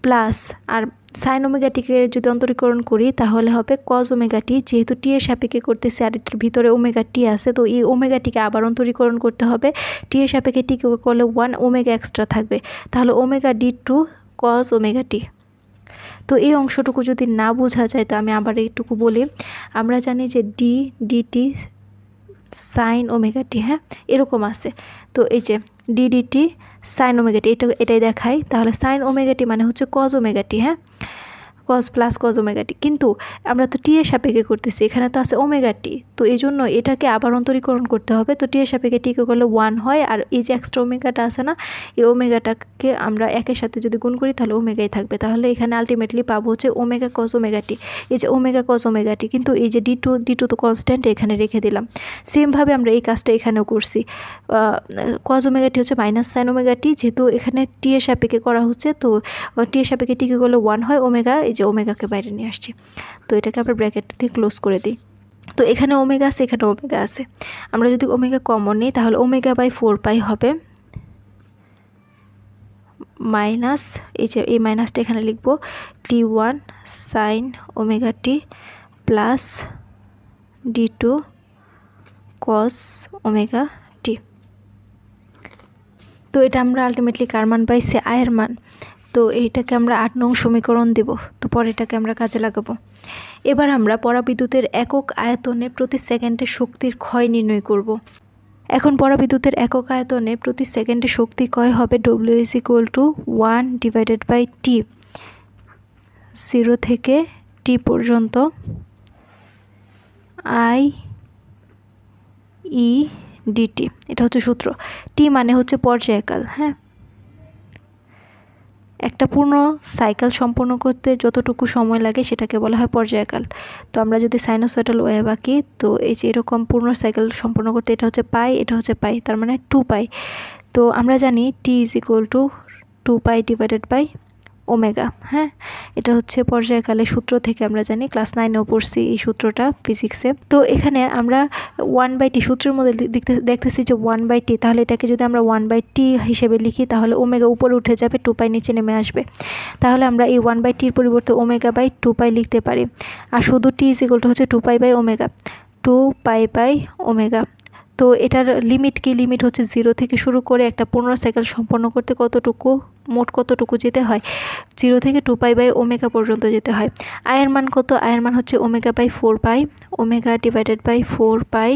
প্লাস আর সাইন ওমেগাটিকে যদি অন্তরীকরণ করি তাহলে হবে কজ ওমেগাটি, যেহেতু টি এর সাপেক্ষে করতেছে আর এটার ভিতরে ওমেগা টি আছে, তো এই ওমেগাটিকে আবার অন্তরীকরণ করতে হবে। টি এর সাপেক্ষে টিকে করলে 1 ওমেগা এক্সট্রা থাকবে, তাহলে omega D two cos omega T. তো এই অংশটুকু যদি না বোঝা যায় তো আমি আবার এইটুকু বলি, আমরা জানি যে ডিটি সাইন ওমেগাটি, হ্যাঁ এরকম আছে। তো এই যে ডিটি সাইন ওমেগাটি এটাই দেখাই, তাহলে সাইন ওমেগাটি মানে হচ্ছে কজ ওমেগাটি, হ্যাঁ কজ প্লাস কজ ওমেগাটি, কিন্তু আমরা তো টি এর সাপেক্ষে করতেছি, এখানে তো আছে ওমেগাটি, তো এই জন্য এটাকে আবার অন্তরীকরণ করতে হবে। তো টি এর সাপেক্ষে টিকে করলে 1 হয়, আর এই যে এক্সট্রা ওমেগাটা আছে না, এই ওমেগাটাকে আমরা একের সাথে যদি গুণ করি তাহলে ওমেগাই থাকবে, তাহলে এখানে আলটিমেটলি পাবো হচ্ছে ওমেগা কজ ওমেগাটি। এই যে ওমেগা কজ ওমেগাটি, কিন্তু এই যে ডি টু তো কনস্ট্যান্ট, এখানে রেখে দিলাম। সেমভাবে আমরা এই কাজটা এখানেও করছি। কজ ওমেগাটি হচ্ছে মাইনাস সাইন ওমেগাটি, যেহেতু এখানে টি এর সাপেক্ষে করা হচ্ছে, তো টি এর সাপেক্ষে টিকে করলে 1 হয় ওমেগা, এই যে ওমেগাকে বাইরে নিয়ে আসছি, তো এটাকে আমরা ব্র্যাকেট দিয়ে ক্লোজ করে দিই। তো এখানে ওমেগা আছে, এখানে ওমেগা আছে, আমরা যদি ওমেগা কমন নিই তাহলে ওমেগা বাই 4 পাই হবে মাইনাস, এই যে এই মাইনাসটা এখানে লিখবো D one sine omega T plus D two cos omega T. তো এটা আমরা আলটিমেটলি কার মান পাইছি, আয়ের মান। তো এইটাকে আমরা 8 নং সমীকরণ দেব, তো পরে এটাকে আমরা কাজে লাগাবো। এবার আমরা পরাবিদ্যুতের একক আয়তনে প্রতি সেকেন্ডে শক্তির ক্ষয় নির্ণয় করব। এখন পরাবিদ্যুতের একক আয়তনে প্রতি সেকেন্ডে শক্তি ক্ষয় হবে W is equal to 1 divided by T, 0 থেকে T পর্যন্ত I E dt, এটা হচ্ছে সূত্র। T মানে হচ্ছে পর্যায়কাল, হ্যাঁ একটা পূর্ণ সাইকেল সম্পন্ন করতে যতটুকু সময় লাগে সেটাকে বলা হয় পর্যায়কাল। তো আমরা যদি সাইনোসয়েডাল ওয়েভ আঁকি, তো এই যে এরকম পূর্ণ সাইকেল সম্পন্ন করতে এটা হচ্ছে পাই, এটা হচ্ছে পাই, তার মানে 2 পাই। তো আমরা জানি T is equal to 2 pi divided by omega, হ্যাঁ এটা হচ্ছে পর্যায়কালের সূত্র থেকে আমরা জানি, ক্লাস 9এও পড়ছি এই সূত্রটা ফিজিক্সে। তো এখানে আমরা 1/t সূত্রের মধ্যে দেখতেছি যে 1/t, তাহলে এটাকে যদি আমরা 1/t হিসেবে লিখি তাহলে ওমেগা উপরে উঠে যাবে, 2 পাই নিচে নেমে আসবে, তাহলে আমরা এই 1/tর পরিবর্তে ওমেগা বাই 2 পাই লিখতে পারি। আর শুধু টি ইজ ইকুয়াল টু হচ্ছে 2 pi by omega, 2 pi by omega. তো এটার লিমিট কি, লিমিট হচ্ছে 0 থেকে শুরু করে একটা পূর্ণ সাইকেল সম্পন্ন করতে মোট কতটুকু যেতে হয়, 0 থেকে 2 পাই বাই ওমেগা পর্যন্ত যেতে হয়। আয়ের মান কত, আয়ের মান হচ্ছে omega by 4 pi, omega divided by 4 pi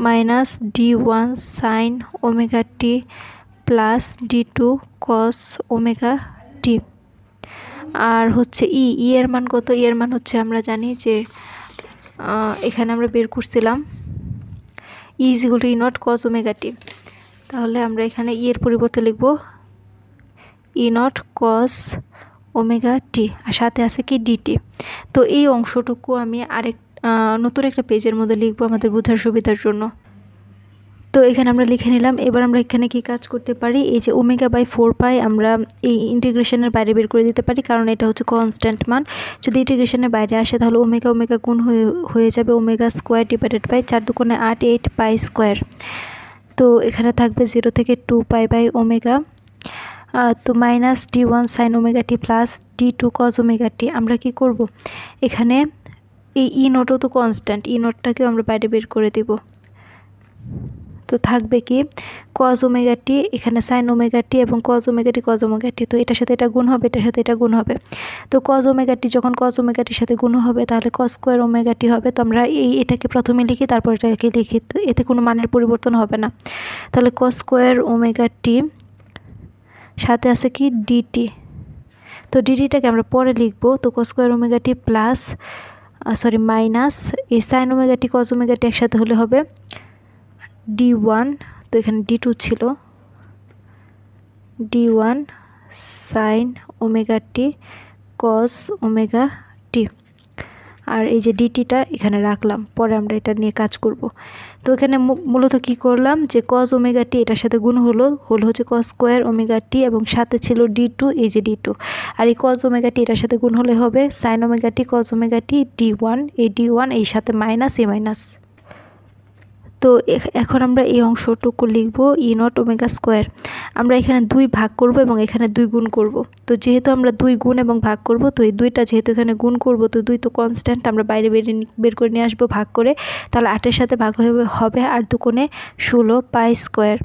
minus D1 sine omega T plus D2 cos omega T. আর হচ্ছে এর মান কত, এর মান হচ্ছে আমরা জানি যে এখানে আমরা বের করছিলাম is equal to E naught cos omega T, তাহলে আমরা এখানে এর পরিবর্তে লিখব ই নট কস ওমেগা টি, আর সাথে আছে কি ডিটি। তো এই অংশটুকু আমি নতুন একটা পেজের মধ্যে লিখবো আমাদের বোঝার সুবিধার জন্য। তো এখানে আমরা লিখে নিলাম। এবার আমরা এখানে কি কাজ করতে পারি, এই যে ওমেগা বাই 4 পাই আমরা এই ইন্টিগ্রেশনের বাইরে বের করে দিতে পারি, কারণ এটা হচ্ছে কনস্ট্যান্ট মান। যদি ইন্টিগ্রেশনের বাইরে আসে তাহলে ওমেগা ওমেগা গুণ হয়ে যাবে ওমেগা স্কোয়ার ডিভাইডেড বাই 4 দুগুণে 8, 8 পাই স্কোয়ার। তো এখানে থাকবে 0 থেকে 2 পাই বাই ওমেগা, তো minus D1 sine omega T plus D2 cause omega টি। আমরা কি করব, এখানে এই ই নোটও তো কনস্ট্যান্ট, ই নোটটাকেও আমরা বাইরে বের করে দিব। তো থাকবে কি কজ ওমেগা টি, এখানে সাইন ওমেগা টি এবং cos omega T cos omega T, তো এটার সাথে এটা গুণ হবে, এটার সাথে এটা গুণ হবে। তো কজ ওমেগা টি যখন কজ ওমেগা টির সাথে গুণ হবে তাহলে কজ স্কোয়ার ওমেগা টি হবে। তো আমরা এটাকে প্রথমে লিখি, তারপর এটাকে লিখি, এতে কোনো মানের পরিবর্তন হবে না। তাহলে কজ স্কোয়ার ওমেগা টি সাথে আছে কি ডিটি, তো ডিটিটাকে আমরা পরে লিখব। তো cos square omega T plus minus এই sine omega T cos omega T একসাথে হলে হবে D1, তো এখানে D2 ছিল, D1 sine omega T cos omega T, আর এই যে ডিটিটা এখানে রাখলাম, পরে আমরা এটা নিয়ে কাজ করব। তো এখানে মূলত কি করলাম যে কজ ওমেগা টি এটার সাথে গুণ হলো হচ্ছে কস স্কোয়ার ওমেগা টি এবং সাথে ছিল D2, এই যে D2, আর এই কজ ওমেগা টি এটার সাথে গুণ হলে হবে sine omega T cos omega T D1, এই D1 এই সাথে মাইনাস এই মাইনাস। তো এখন আমরা এই অংশটুকু লিখব ই নট ওমেগা স্কোয়ার। আমরা এখানে 2 ভাগ করব এবং এখানে 2 গুণ করব। তো যেহেতু আমরা 2 গুণ এবং ভাগ করব, তো এই 2টা যেহেতু এখানে গুণ করব, তো 2 তো কনস্ট্যান্ট, আমরা বাইরে বের করে নিয়ে আসবো ভাগ করে। তাহলে 8-এর সাথে ভাগ হবে 8 দুগুণে 16 পাই স্কোয়ার।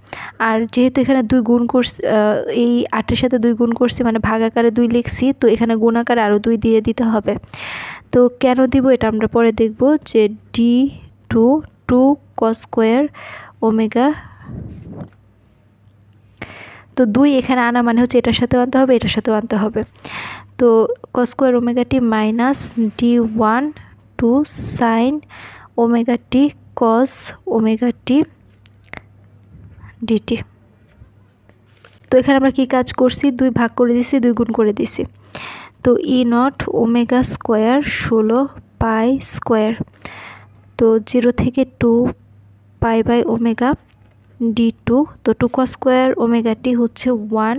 আর যেহেতু এখানে 2 গুণ করছি, এই 8-এর সাথে 2 গুণ করছি মানে ভাগ আকারে 2 লিখছি, তো এখানে গুণ আকারে আরও 2 দিয়ে দিতে হবে। তো কেন দিব এটা আমরা পরে দেখব, যে d2 cos স্কোয়ার ওমেগা। তো 2 এখানে আনা মানে হচ্ছে এটার সাথেও আনতে হবে, এটার সাথেও আনতে হবে। তো cos square omega T minus d1 2 sign omega টি cos ওমেগা টি ডিটি। তো এখানে আমরা কি কাজ করছি, 2 ভাগ করে দিছি, 2 গুণ করে দিছি। তো E naught omega square 16 pi square. তো 0 থেকে 2 পাই বাই ওমেগা d2। তো 2 cos স্কোয়ার ওমেগা টি হচ্ছে 1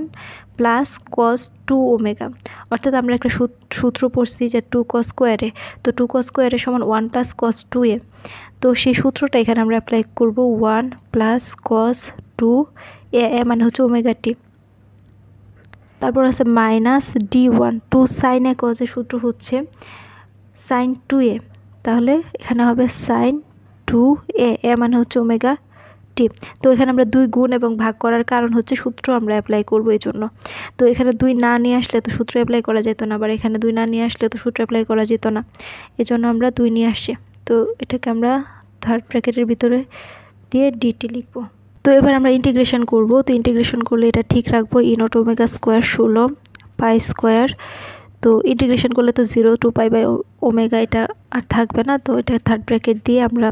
প্লাস cos 2 ওমেগা। অর্থাৎ আমরা একটা সূত্র পড়ছি যে 2 cos স্কোয়ারে, তো 2 cos স্কোয়ারে সমান 1 প্লাস cos 2a। তো সেই সূত্রটা এখানে আমরা অ্যাপ্লাই করব, 1 প্লাস cos 2a মানে হচ্ছে ওমেগা টি। তারপর আছে মাইনাস d1 2 সাইন এ cos এর সূত্র হচ্ছে সাইন 2a। তাহলে এখানে হবে সাইন 2a মানে হচ্ছে ওমেগা টি। তো এখানে আমরা 2 গুণ এবং ভাগ করার কারণ হচ্ছে সূত্র আমরা অ্যাপ্লাই করব এই জন্য। তো এখানে 2 না নিয়ে আসলে তো সূত্র অ্যাপ্লাই করা যেত না, আবার এখানে 2 না নিয়ে আসলে তো সূত্র অ্যাপ্লাই করা যেত না, এজন্য আমরা 2 নিয়ে আসছি। তো এটাকে আমরা থার্ড ব্র্যাকেটের ভিতরে দিয়ে ডিটি লিখব। তো এবার আমরা ইন্টিগ্রেশন করব। তো ইন্টিগ্রেশন করলে এটা ঠিক রাখবো, E naught omega square 16 pi square. তো ইন্টিগ্রেশন করলে তো 0 2 পাই বাই ওমেগা এটা আর থাকবে না, তো এটা থার্ড ব্র্যাকেট দিয়ে আমরা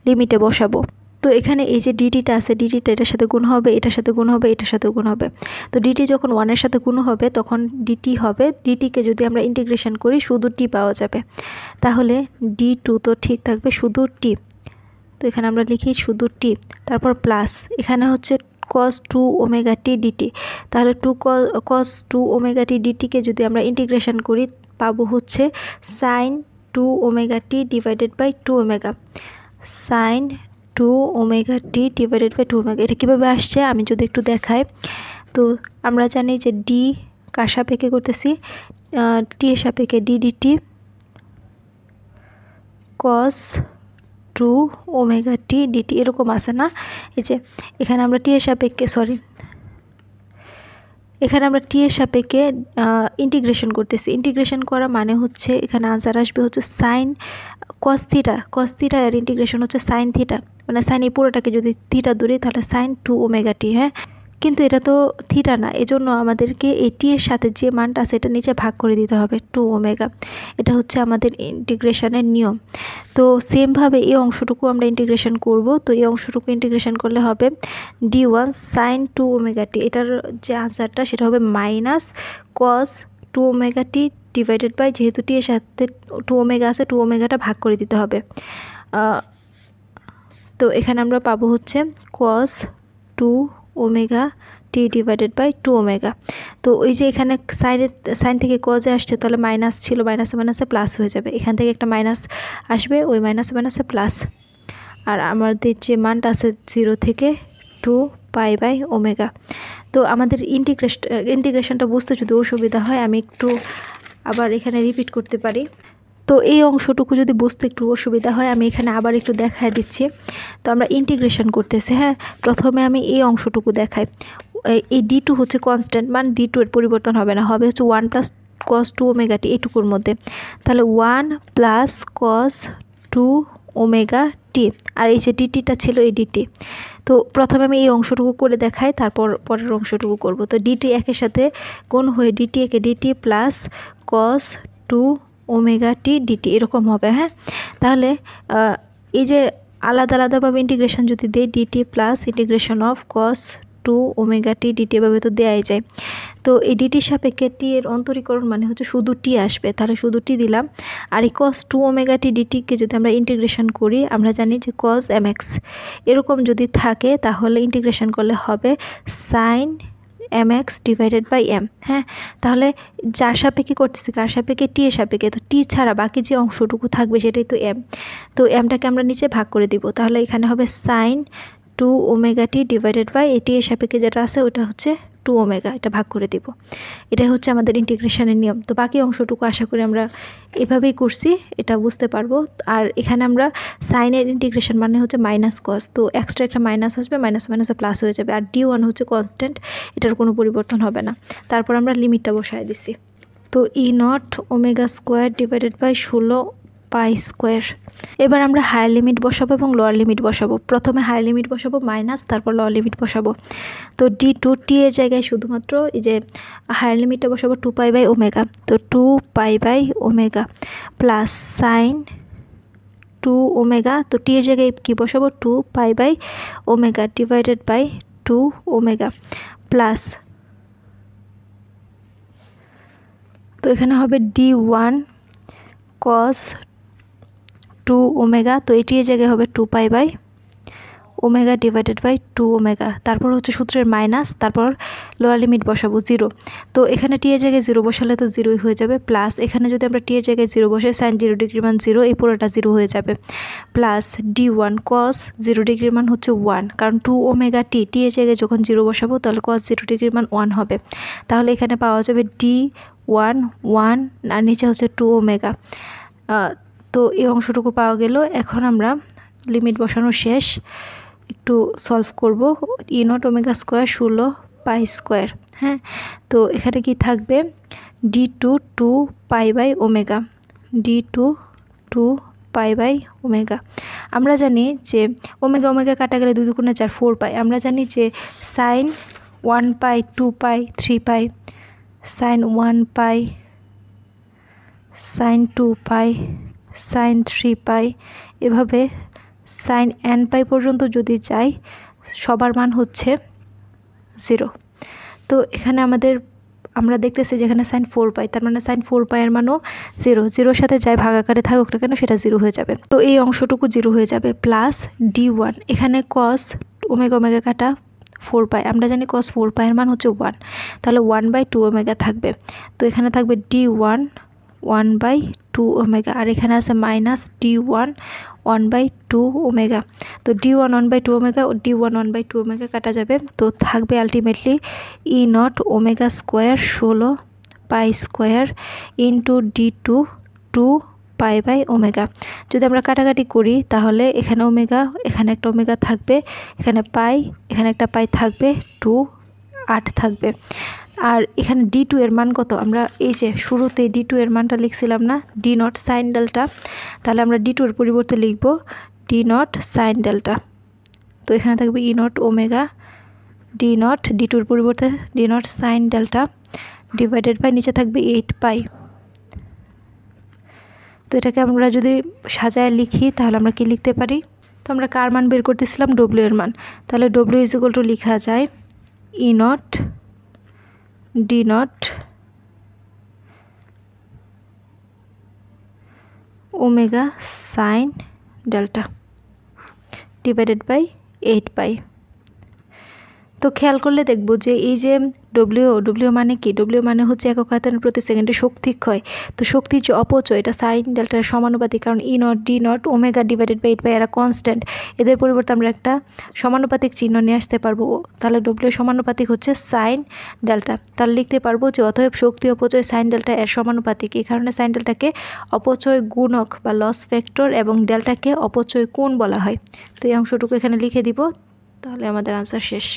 লিমিটে বসাবো। তো এখানে এই যে ডিটিটা আছে, ডিটিটা এটার সাথে গুণ হবে, এটার সাথে গুণ হবে, এটার সাথে গুণ হবে। তো ডিটি যখন 1-এর সাথে গুণ হবে তখন ডিটি হবে, ডিটিকে যদি আমরা ইন্টিগ্রেশন করি শুধু টি পাওয়া যাবে। তাহলে d2 তো ঠিক থাকবে, শুধু টি। তো এখানে আমরা লিখি শুধু টি, তারপর প্লাস এখানে হচ্ছে cos 2 ওমেগা টি ডিটি। তাহলে 2 cos 2 ওমেগা টি ডিটিকে যদি আমরা ইন্টিগ্রেশন করি পাবো হচ্ছে sine 2 omega T divided by 2 omega. Sine 2 omega T divided by 2 omega. এটা কীভাবে আসছে আমি যদি একটু দেখাই, তো আমরা জানি যে ডি কার সাপেক্ষে করতেছি, টি এর সাপেক্ষে D DT cos 2 omega T DT এরকম আছে না। এই যে এখানে আমরা টি এর সাপেক্ষে এখানে আমরা টি এর সাপেক্ষে ইন্টিগ্রেশন করতেছি। ইন্টিগ্রেশন করা মানে হচ্ছে এখানে আনসার আসবে হচ্ছে সাইন cos থিটা এর ইন্টিগ্রেশন হচ্ছে সাইন থিটা, মানে সাইন এই পুরোটাকে যদি থিটা ধরি তাহলে সাইন 2 ওমেগা টি। হ্যাঁ, কিন্তু এটা তো থিটা না, এজন্য আমাদেরকে এই টি এর সাথে যে মানটা আছে এটা নিচে ভাগ করে দিতে হবে 2 ওমেগা। এটা হচ্ছে আমাদের ইন্টিগ্রেশনের নিয়ম। তো সেমভাবে এই অংশটুকু আমরা ইন্টিগ্রেশন করব। তো এই অংশটুকু ইন্টিগ্রেশন করলে হবে d1 সাইন 2 ওমেগা টি। এটার যে আনসারটা সেটা হবে minus cos 2 omega T divided by, যেহেতু টি এর সাথে 2 ওমেগা আছে 2 ওমেগাটা ভাগ করে দিতে হবে। তো এখানে আমরা পাবো হচ্ছে cos 2 omega T divided by 2 omega. তো ওই যে এখানে সাইন থেকে কজে আসছে, তাহলে মাইনাস ছিল, মাইনাসে মাইনাসে প্লাস হয়ে যাবে, এখান থেকে একটা মাইনাস আসবে, ওই মাইনাসে মাইনাসে প্লাস। আর আমাদের যে মানটা আছে 0 থেকে 2 পাই বাই ওমেগা। তো আমাদের ইন্টিগ্রেশনটা বুঝতে যদি অসুবিধা হয় আমি একটু আবার এখানে রিপিট করতে পারি। তো এই অংশটুকু যদি বুঝতে একটু অসুবিধা হয় আমি এখানে আবার একটু দেখায় দিচ্ছি। তো আমরা ইন্টিগ্রেশন করতেছি। হ্যাঁ, প্রথমে আমি এই অংশটুকু দেখাই। এই d2 হচ্ছে কনস্ট্যান্ট মান, d2 এর পরিবর্তন হবে না, হবে হচ্ছে 1 প্লাস cos 2 ওমেগা টি এইটুকুর মধ্যে। তাহলে 1 প্লাস cos 2 ওমেগা টি, আর এই যে ডিটিটা ছিল এই ডিটি। তো প্রথমে আমি এই অংশটুকু করে দেখাই, তারপর পরের অংশটুকু করব। তো ডিটি একের সাথে গুণ হয়ে ডিটি একে DT plus cos 2 omega T DT এরকম হবে। হ্যাঁ, তাহলে এই যে আলাদা আলাদাভাবে ইন্টিগ্রেশন যদি দেই, DT plus integration of cos 2 omega T DT এভাবে তো দেয়াই যায়। তো এই ডিটির সাপেক্ষে টি এর অন্তরীকরণ মানে হচ্ছে শুধু টি আসবে, তাহলে শুধু টি দিলাম। আর এই cos 2 ওমেগা টি ডিটিকে যদি আমরা ইন্টিগ্রেশন করি, আমরা জানি যে cos mx এরকম যদি থাকে তাহলে ইন্টিগ্রেশন করলে হবে sine mx divided by m। হ্যাঁ, তাহলে যার সাপেক্ষে করতেছি, কার সাপেক্ষে, টি এর সাপেক্ষে, তো টি ছাড়া বাকি যে অংশটুকু থাকবে সেটাই তো m। তো mটাকে আমরা নিচে ভাগ করে দিব, তাহলে এখানে হবে sine 2 omega T divided by T এর সাপেক্ষে যেটা আছে ওটা হচ্ছে 2 ওমেগা, এটা ভাগ করে দিব। এটাই হচ্ছে আমাদের ইন্টিগ্রেশনের নিয়ম। তো বাকি অংশটুকু আশা করি আমরা এভাবেই করছি, এটা বুঝতে পারবো। আর এখানে আমরা সাইনের ইন্টিগ্রেশন মানে হচ্ছে মাইনাস কস, তো এক্সট্রা একটা মাইনাস আসবে, মাইনাস মাইনাসে প্লাস হয়ে যাবে। আর d1 হচ্ছে কনস্ট্যান্ট, এটার কোনো পরিবর্তন হবে না। তারপর আমরা লিমিটটা বসায় দিছি। তো E0 omega square divided by 16 pi square. এবার আমরা হায়ার লিমিট বসাবো এবং লোয়ার লিমিট বসাবো। প্রথমে হায়ার লিমিট বসাবো মাইনাস, তারপর লোয়ার লিমিট বসাবো। তো d2 টি এর জায়গায় শুধুমাত্র এই যে হায়ার লিমিটটা বসাবো 2 পাই বাই ওমেগা, তো 2 pi by omega plus sine 2 omega, তো টি এর জায়গায় কি বসাবো 2 pi by omega divided by 2 omega plus, তো এখানে হবে d1 cos 2 ওমেগা, তো এটি এর জায়গায় হবে 2 pi by omega divided by 2 omega. তারপর হচ্ছে সূত্রের মাইনাস, তারপর লোয়ার লিমিট বসাবো 0। তো এখানে টি এর জায়গায় 0 বসালে তো 0ই হয়ে যাবে, প্লাস এখানে যদি আমরা টি এর জায়গায় 0 বসে সাইন 0 ডিগ্রি মান 0, এই পুরোটা 0 হয়ে যাবে, প্লাস d1 cos 0 ডিগ্রি মান হচ্ছে 1, কারণ 2 ওমেগা টি এর জায়গায় যখন 0 বসাবো তাহলে cos 0 ডিগ্রি মান 1 হবে। তাহলে এখানে পাওয়া যাবে d1 1 আর নিচে হচ্ছে 2 ওমেগা। তো এই অংশটুকু পাওয়া গেল। এখন আমরা লিমিট বসানো শেষ, একটু সলভ করব। E0 omega square 16 pi square. হ্যাঁ, তো এখানে কি থাকবে d2 2 pi by omega, d2 2 pi by omega. আমরা জানি যে ওমেগা ওমেগা কাটা গেলে 2 দুগুণে 4 4 পাই। আমরা জানি যে সাইন 1 পাই 2 পাই 3 পাই, সাইন 1 পাই, সাইন 2 পাই, সাইন 3 পাই, এভাবে সাইন n পাই পর্যন্ত যদি যাই সবার মান হচ্ছে 0। তো এখানে আমরা দেখতেছি যেখানে সাইন 4 পাই, তার মানে সাইন 4 পাই এর মানও 0, 0-র সাথে যাই ভাগাকারে থাকুক না কেন সেটা 0 হয়ে যাবে। তো এই অংশটুকু 0 হয়ে যাবে, প্লাস d1 এখানে cos ওমেগা ওমেগা কাটা 4 পাই, আমরা জানি cos 4 পাই এর মান হচ্ছে 1, তাহলে 1/2 ওমেগা থাকবে। তো এখানে থাকবে d1 1/2 ওমেগা, আর এখানে আছে মাইনাস d1 1/2 ওমেগা। তো d1 1/2 ওমেগা ও d1 1/2 ওমেগা কাটা যাবে, তো থাকবে ultimately E0 omega square 16 pi square into d2 2 pi by omega. যদি আমরা কাটাকাটি করি তাহলে এখানে ওমেগা, এখানে একটা ওমেগা থাকবে, এখানে পাই, এখানে একটা পাই থাকবে, 2 8 থাকবে। আর এখানে d2 এর মান কত, আমরা এই যে শুরুতে d2 এর মানটা লিখছিলাম না, d0 সাইন ডেল্টা, তাহলে আমরা d2 এর পরিবর্তে লিখব d0 সাইন ডেল্টা। তো এখানে থাকবে E0 ওমেগা d0, d2 এর পরিবর্তে d0 sign delta divided by নিচে থাকবে 8 পাই। তো এটাকে আমরা যদি সাজায় লিখি তাহলে আমরা কি লিখতে পারি, তো আমরা কার মান বের করতেছিলাম w এর মান, তাহলে w ইজ ইকুয়াল টু লেখা যায় E0 d0 omega sine delta divided by 8 pi. তো খেয়াল করলে দেখব যে এই যে ডব্লিউ মানে কি, ডব্লিউ মানে হচ্ছে একক আয়তন প্রতি সেকেন্ডে শক্তি ক্ষয়। তো শক্তির যে অপচয় এটা সাইন ডেল্টার সমানুপাতিক, কারণ E0 d0 omega divided by 8 পাই এরা কনস্ট্যান্ট, এদের পরিবর্তে আমরা একটা সমানুপাতিক চিহ্ন নিয়ে আসতে পারবো, তাহলে ডব্লিউ সমানুপাতিক হচ্ছে সাইন ডেল্টা। তাহলে লিখতে পারবো যে অতএব শক্তি অপচয় সাইন ডেল্টা এর সমানুপাতিক। এই কারণে সাইন ডেল্টাকে অপচয় গুণক বা লস ফ্যাক্টর এবং ডেল্টাকে অপচয় কোণ বলা হয়। তো এই অংশটুকু এখানে লিখে দিব, তাহলে আমাদের আনসার শেষ।